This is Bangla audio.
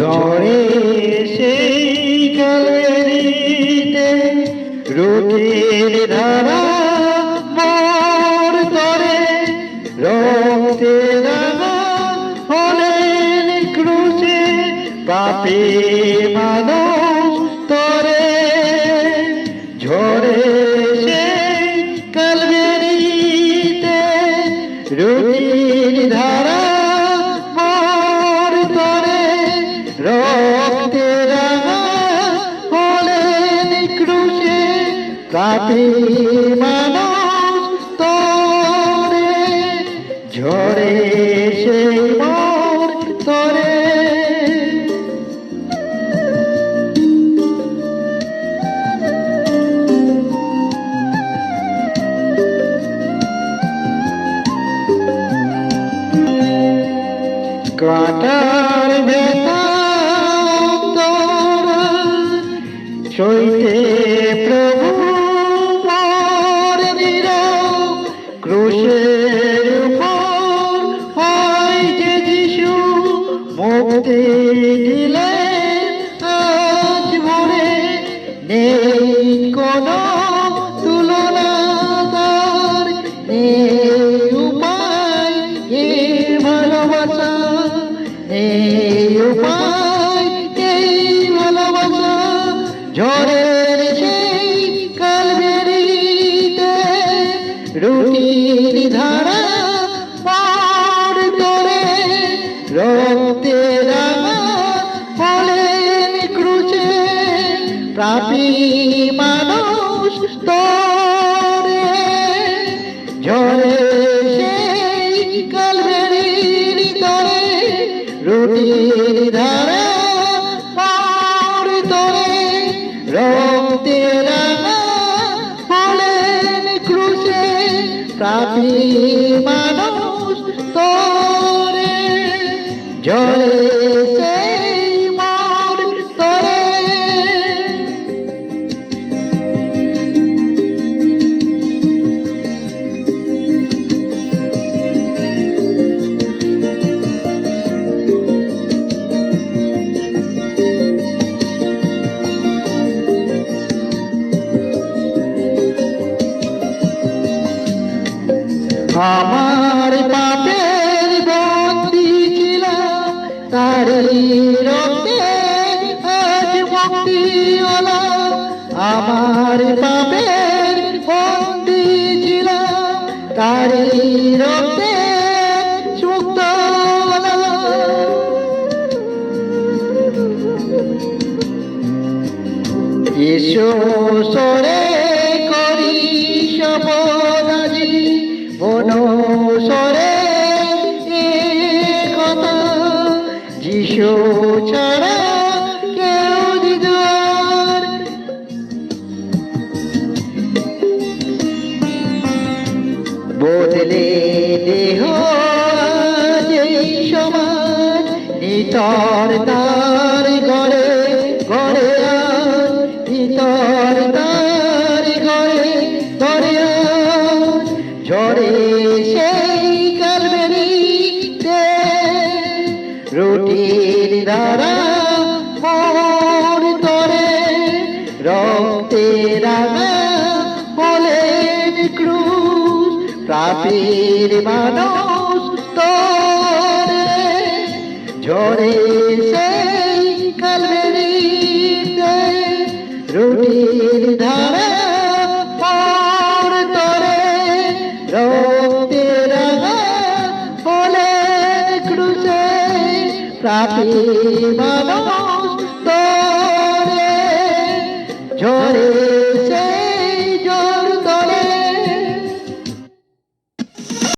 ঝড়ে সেই কালেরিতে রুটির ধারা মোর তরে রক্তে রাঙা হলেন ক্রুশে পাপী মানুষ তরে ঝড়ে সেই কালবেরিতে রুটির ধারা মোর তরে রক্তে রাঙা হলেন ক্রুশে পাপী মানুষ তরে ঝড়ে সেই মোর তরে কাটার ব্যথা তোরা সইতে প্রভু মোর নীরব ক্রুশের উপর হয় যে যিশু মুক্তি দিলেন আজ ভোরে নেই কোনো তুলনা তার নেই উপায় এ ভালোবাসা এই উপায় এই ভালোবাসা ঝড়ের সেই কালবেরিতে রুটির ধারা পার করে রক্তে রাঙা হলেন ক্রুশে পাপী মানুষ তরে ঝড়ে সেই কালবেরির তরে রুটির ধারা পার তরে রক্তে রাঙা হলেন ক্রুশে পাপী মানুষ তরে ঝড়ে সেই মোর তরে আমার পাপের বন্দী ছিলাম তারই রক্তে আজ মুক্তি হলাম আমার পাপের বন্দী ছিলাম তারই রক্তে মুক্ত হলাম ঈশ্বরে করি শপথ আজি মনসরে কথা যিশু ছাড়া কেউ দিদার বদলে দেহ এই সমাজ নিতর তার গড়ে গড়ে নিতর তার গড়ে গড়ে ঝড়ে সেই কালবেরিতে রুটির ধারা মোর তরে রক্তে রাঙা হলেন ক্রুশ পাপীর মানুষ তরে ঝড়ে সেই কালবেরিতে রুটির ধারা মোর তরে রক্তে রাঙা হলেন ক্রুশে পাপী মানুষ তরে ঝড়ে